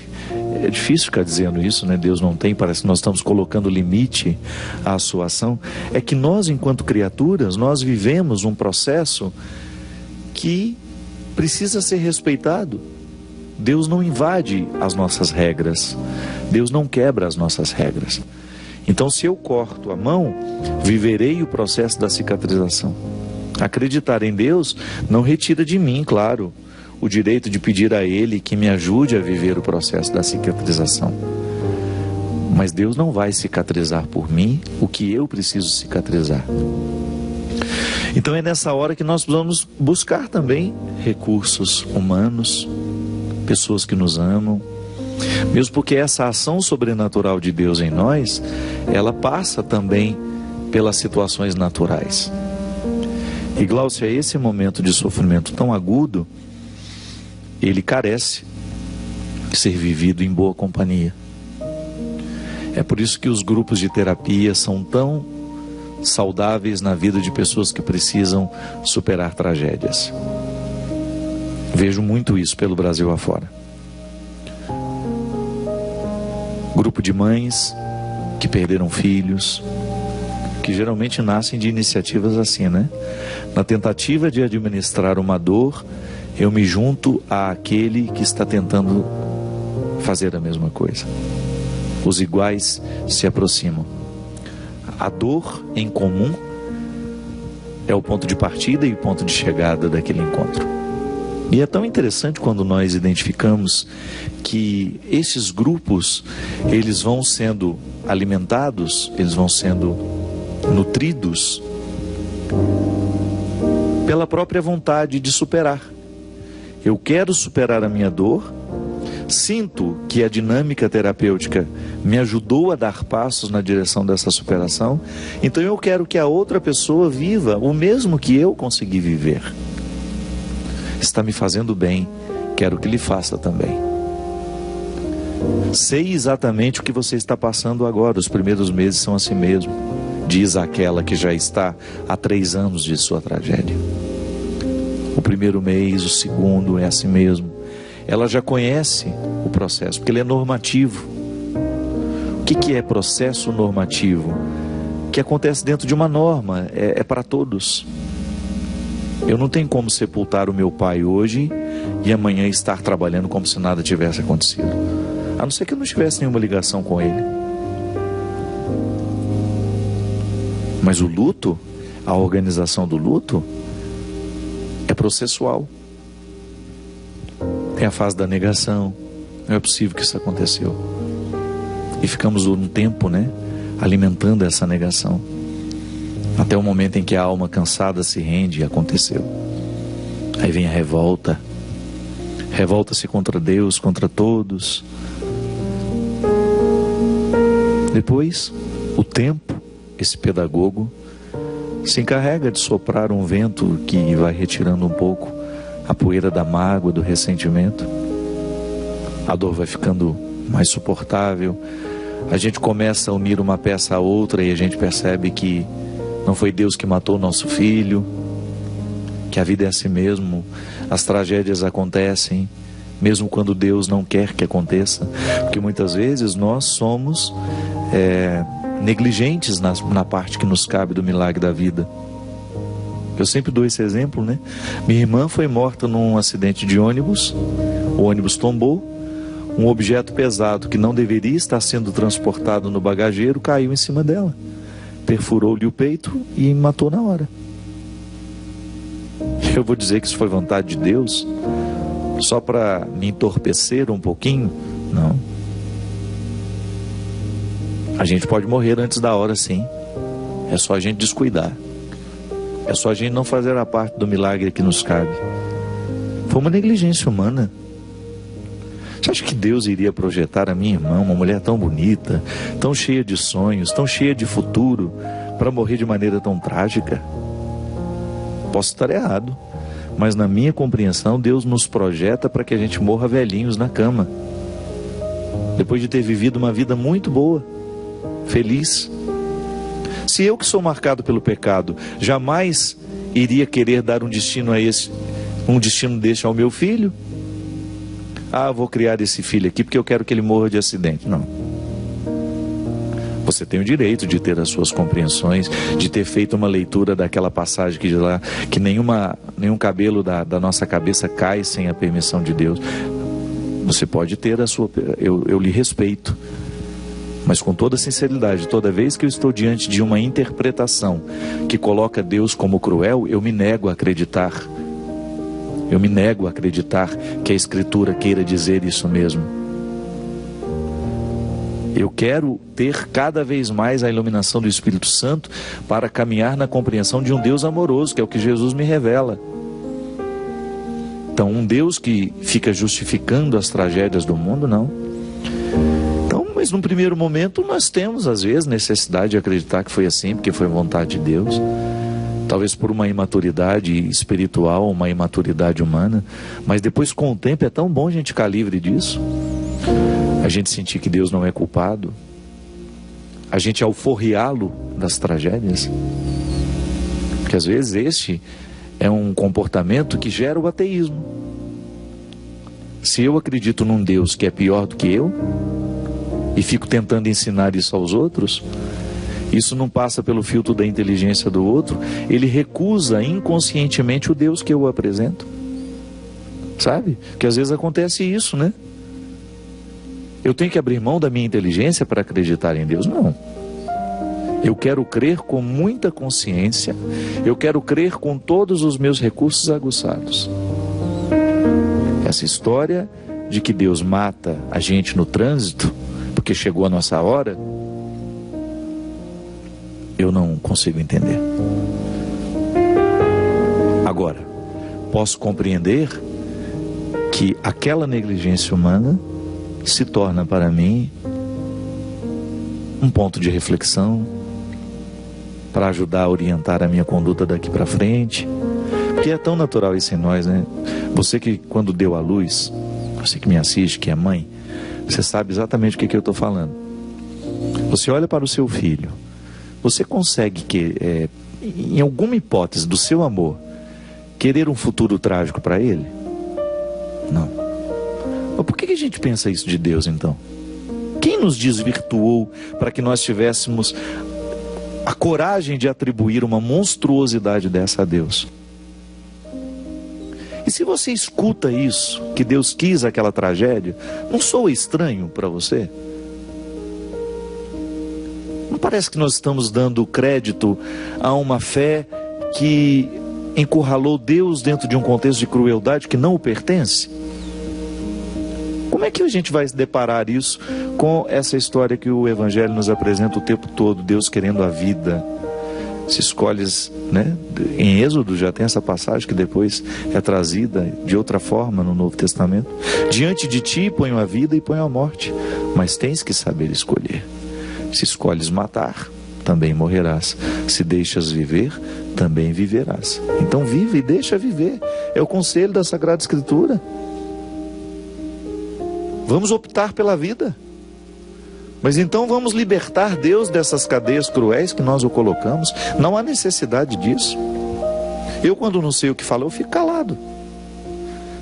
É difícil ficar dizendo isso, né? Deus não tem, parece que nós estamos colocando limite à sua ação. É que nós, enquanto criaturas, nós vivemos um processo que precisa ser respeitado. Deus não invade as nossas regras. Deus não quebra as nossas regras. Então, se eu corto a mão, viverei o processo da cicatrização. Acreditar em Deus não retira de mim, claro, o direito de pedir a Ele que me ajude a viver o processo da cicatrização. Mas Deus não vai cicatrizar por mim o que eu preciso cicatrizar. Então é nessa hora que nós vamos buscar também recursos humanos, pessoas que nos amam, mesmo porque essa ação sobrenatural de Deus em nós, ela passa também pelas situações naturais. E Glaucia, esse momento de sofrimento tão agudo, ele carece de ser vivido em boa companhia. É por isso que os grupos de terapia são tão saudáveis na vida de pessoas que precisam superar tragédias. Vejo muito isso pelo Brasil afora. Grupo de mães que perderam filhos, que geralmente nascem de iniciativas assim, né? Na tentativa de administrar uma dor, eu me junto àquele que está tentando fazer a mesma coisa. Os iguais se aproximam. A dor em comum é o ponto de partida e o ponto de chegada daquele encontro. E é tão interessante quando nós identificamos que esses grupos, eles vão sendo alimentados, eles vão sendo nutridos pela própria vontade de superar. Eu quero superar a minha dor, sinto que a dinâmica terapêutica me ajudou a dar passos na direção dessa superação, então eu quero que a outra pessoa viva o mesmo que eu consegui viver. Está me fazendo bem, quero que lhe faça também. Sei exatamente o que você está passando agora, os primeiros meses são assim mesmo, diz aquela que já está há 3 anos de sua tragédia. O primeiro mês, o segundo é assim mesmo. Ela já conhece o processo, porque ele é normativo. O que é processo normativo? Que acontece dentro de uma norma, é para todos. Eu não tenho como sepultar o meu pai hoje e amanhã estar trabalhando como se nada tivesse acontecido. A não ser que eu não tivesse nenhuma ligação com ele. Mas o luto, a organização do luto, é processual. Tem a fase da negação. Não é possível que isso aconteceu. E ficamos um tempo, né, alimentando essa negação. Até o momento em que a alma cansada se rende e aconteceu. Aí vem a revolta. Revolta-se contra Deus, contra todos. Depois, o tempo, esse pedagogo, se encarrega de soprar um vento que vai retirando um pouco a poeira da mágoa, do ressentimento. A dor vai ficando mais suportável. A gente começa a unir uma peça à outra e a gente percebe que não foi Deus que matou o nosso filho, que a vida é assim mesmo, as tragédias acontecem, mesmo quando Deus não quer que aconteça, porque muitas vezes nós somos negligentes na parte que nos cabe do milagre da vida. Eu sempre dou esse exemplo, né? Minha irmã foi morta num acidente de ônibus, o ônibus tombou, um objeto pesado que não deveria estar sendo transportado no bagageiro caiu em cima dela, perfurou-lhe o peito e matou na hora. Eu vou dizer que isso foi vontade de Deus só para me entorpecer um pouquinho? Não. A gente pode morrer antes da hora, sim. É só a gente descuidar. É só a gente não fazer a parte do milagre que nos cabe. Foi uma negligência humana. Você acha que Deus iria projetar a minha irmã, uma mulher tão bonita, tão cheia de sonhos, tão cheia de futuro, para morrer de maneira tão trágica? Posso estar errado, mas na minha compreensão, Deus nos projeta para que a gente morra velhinhos na cama, depois de ter vivido uma vida muito boa, feliz. Se eu, que sou marcado pelo pecado, jamais iria querer dar um destino deste ao meu filho, vou criar esse filho aqui porque eu quero que ele morra de acidente. Não. Você tem o direito de ter as suas compreensões, de ter feito uma leitura daquela passagem que nenhum cabelo da nossa cabeça cai sem a permissão de Deus. Você pode ter a sua... Eu lhe respeito. Mas com toda sinceridade, toda vez que eu estou diante de uma interpretação que coloca Deus como cruel, eu me nego a acreditar. Eu me nego a acreditar que a Escritura queira dizer isso mesmo. Eu quero ter cada vez mais a iluminação do Espírito Santo para caminhar na compreensão de um Deus amoroso, que é o que Jesus me revela. Então, um Deus que fica justificando as tragédias do mundo, não. Então, mas num primeiro momento nós temos às vezes necessidade de acreditar que foi assim, porque foi vontade de Deus. Talvez por uma imaturidade espiritual, uma imaturidade humana. Mas depois, com o tempo, é tão bom a gente ficar livre disso. A gente sentir que Deus não é culpado. A gente alforriá-lo das tragédias. Porque às vezes este é um comportamento que gera o ateísmo. Se eu acredito num Deus que é pior do que eu, e fico tentando ensinar isso aos outros, isso não passa pelo filtro da inteligência do outro, ele recusa inconscientemente o Deus que eu apresento. Sabe? Porque às vezes acontece isso, né? Eu tenho que abrir mão da minha inteligência para acreditar em Deus? Não. Eu quero crer com muita consciência, eu quero crer com todos os meus recursos aguçados. Essa história de que Deus mata a gente no trânsito, porque chegou a nossa hora, eu não consigo entender. Agora, posso compreender que aquela negligência humana se torna para mim um ponto de reflexão para ajudar a orientar a minha conduta daqui para frente, porque é tão natural isso em nós, né? Você que quando deu à luz, você que me assiste, que é mãe, você sabe exatamente o que eu estou falando. Você olha para o seu filho, você consegue em alguma hipótese do seu amor, querer um futuro trágico para ele? Não. Mas por que a gente pensa isso de Deus então? Quem nos desvirtuou para que nós tivéssemos a coragem de atribuir uma monstruosidade dessa a Deus? E se você escuta isso, que Deus quis aquela tragédia, não soa estranho para você? Não parece que nós estamos dando crédito a uma fé que encurralou Deus dentro de um contexto de crueldade que não o pertence? Como é que a gente vai deparar isso com essa história que o Evangelho nos apresenta o tempo todo, Deus querendo a vida? Se escolhes, né? Em Êxodo já tem essa passagem que depois é trazida de outra forma no Novo Testamento. Diante de ti ponho a vida e ponho a morte, mas tens que saber escolher. Se escolhes matar, também morrerás. Se deixas viver, também viverás. Então vive e deixa viver. É o conselho da Sagrada Escritura. Vamos optar pela vida. Mas então vamos libertar Deus dessas cadeias cruéis que nós o colocamos. Não há necessidade disso. Eu, quando não sei o que falar, eu fico calado.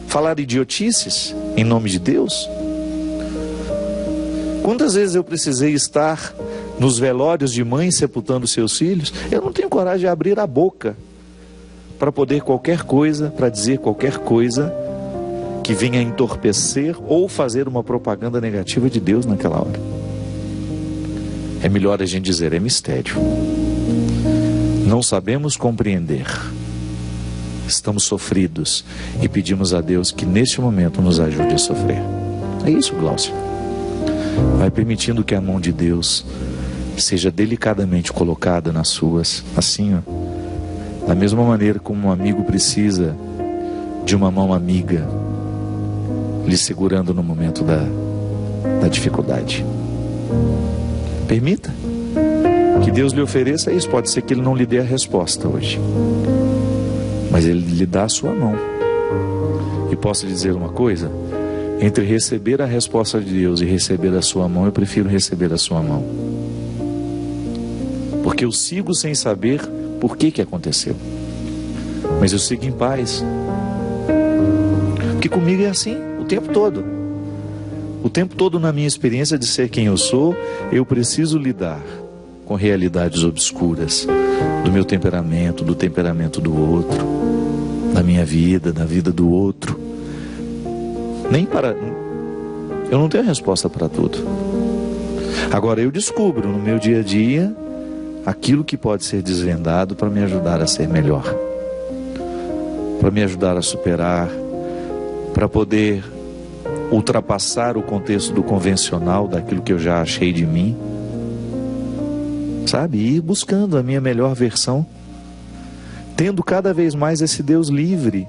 Falar idiotices em nome de Deus? Quantas vezes eu precisei estar nos velórios de mães sepultando seus filhos? Eu não tenho coragem de abrir a boca para poder qualquer coisa, para dizer qualquer coisa que venha entorpecer ou fazer uma propaganda negativa de Deus naquela hora. É melhor a gente dizer, é mistério. Não sabemos compreender. Estamos sofridos e pedimos a Deus que neste momento nos ajude a sofrer. É isso, Glaucio. Vai permitindo que a mão de Deus seja delicadamente colocada nas suas, assim, ó, Da mesma maneira como um amigo precisa de uma mão amiga lhe segurando no momento da dificuldade. Permita que Deus lhe ofereça isso. Pode ser que Ele não lhe dê a resposta hoje, mas Ele lhe dá a sua mão. E posso lhe dizer uma coisa: entre receber a resposta de Deus e receber a sua mão, eu prefiro receber a sua mão, porque eu sigo sem saber por que aconteceu, mas eu sigo em paz, porque comigo é assim o tempo todo. O tempo todo, na minha experiência de ser quem eu sou, eu preciso lidar com realidades obscuras do meu temperamento, do temperamento do outro, da minha vida, da vida do outro. Eu não tenho resposta para tudo. Agora eu descubro no meu dia a dia aquilo que pode ser desvendado para me ajudar a ser melhor, para me ajudar a superar, para poder ultrapassar o contexto do convencional, daquilo que eu já achei de mim, sabe? E ir buscando a minha melhor versão, tendo cada vez mais esse Deus livre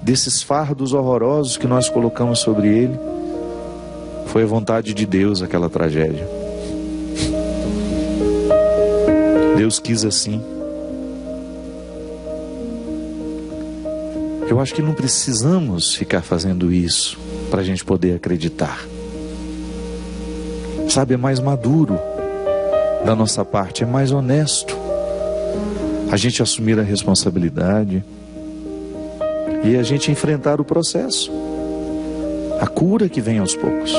desses fardos horrorosos que nós colocamos sobre Ele. Foi a vontade de Deus aquela tragédia. Deus quis assim. Eu acho que não precisamos ficar fazendo isso para a gente poder acreditar. Sabe, é mais maduro da nossa parte, é mais honesto a gente assumir a responsabilidade e a gente enfrentar o processo, a cura que vem aos poucos.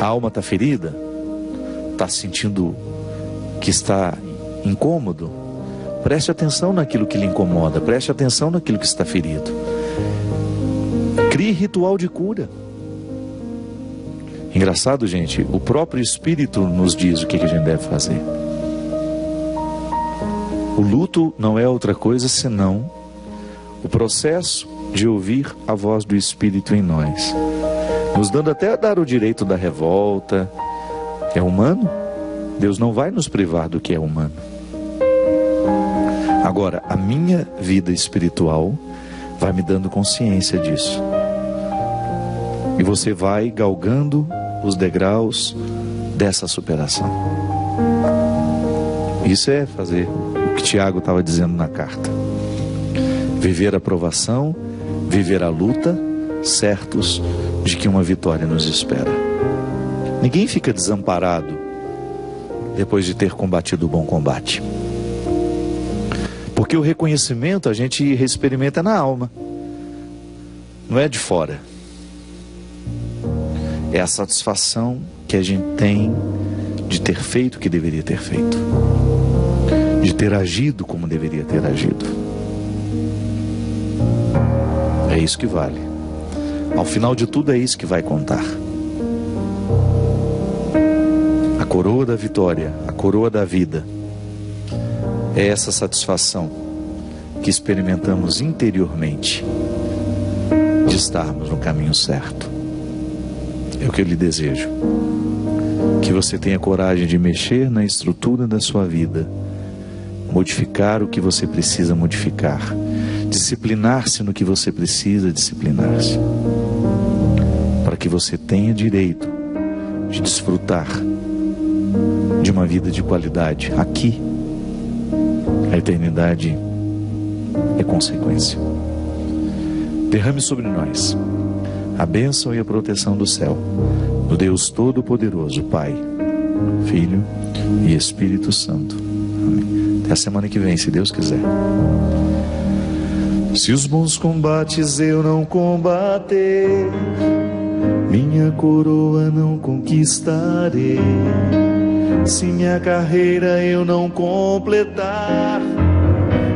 A alma está ferida, está sentindo que está incômodo. Preste atenção naquilo que lhe incomoda, preste atenção naquilo que está ferido. Crie ritual de cura. Engraçado, gente, o próprio Espírito nos diz o que a gente deve fazer. O luto não é outra coisa senão o processo de ouvir a voz do Espírito em nós, nos dando até a dar o direito da revolta. É humano? Deus não vai nos privar do que é humano. Agora, a minha vida espiritual vai me dando consciência disso. E você vai galgando os degraus dessa superação. Isso é fazer o que Tiago estava dizendo na carta. Viver a provação, viver a luta, certos de que uma vitória nos espera. Ninguém fica desamparado depois de ter combatido o bom combate. Porque o reconhecimento a gente experimenta na alma, não é de fora. É a satisfação que a gente tem de ter feito o que deveria ter feito, de ter agido como deveria ter agido. É isso que vale. Ao final de tudo é isso que vai contar. A coroa da vitória, a coroa da vida, é essa satisfação que experimentamos interiormente de estarmos no caminho certo. É o que eu lhe desejo. Que você tenha coragem de mexer na estrutura da sua vida, modificar o que você precisa modificar, disciplinar-se no que você precisa disciplinar-se, para que você tenha direito de desfrutar de uma vida de qualidade aqui. A eternidade é consequência. Derrame sobre nós a bênção e a proteção do céu, do Deus Todo-Poderoso, Pai, Filho e Espírito Santo. Amém. Até a semana que vem, se Deus quiser. Se os bons combates eu não combater, minha coroa não conquistarei. Se minha carreira eu não completar,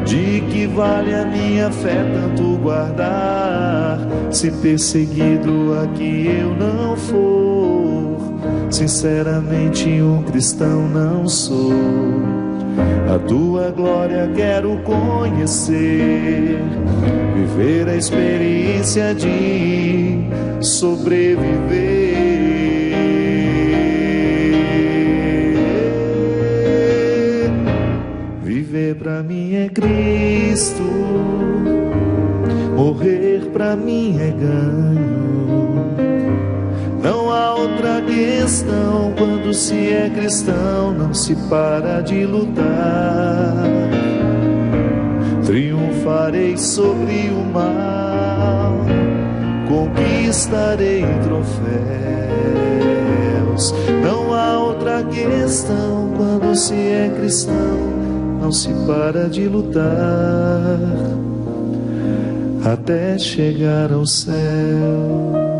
de que vale a minha fé tanto guardar? Se perseguido aqui eu não for, sinceramente um cristão não sou. A tua glória quero conhecer, viver a experiência de sobreviver. Viver Viver pra mim é Cristo, morrer pra mim é ganho. Não há outra questão, quando se é cristão, não se para de lutar. Triunfarei sobre o mal, conquistarei troféus. Não há outra questão, quando se é cristão, não se para de lutar, até chegar ao céu.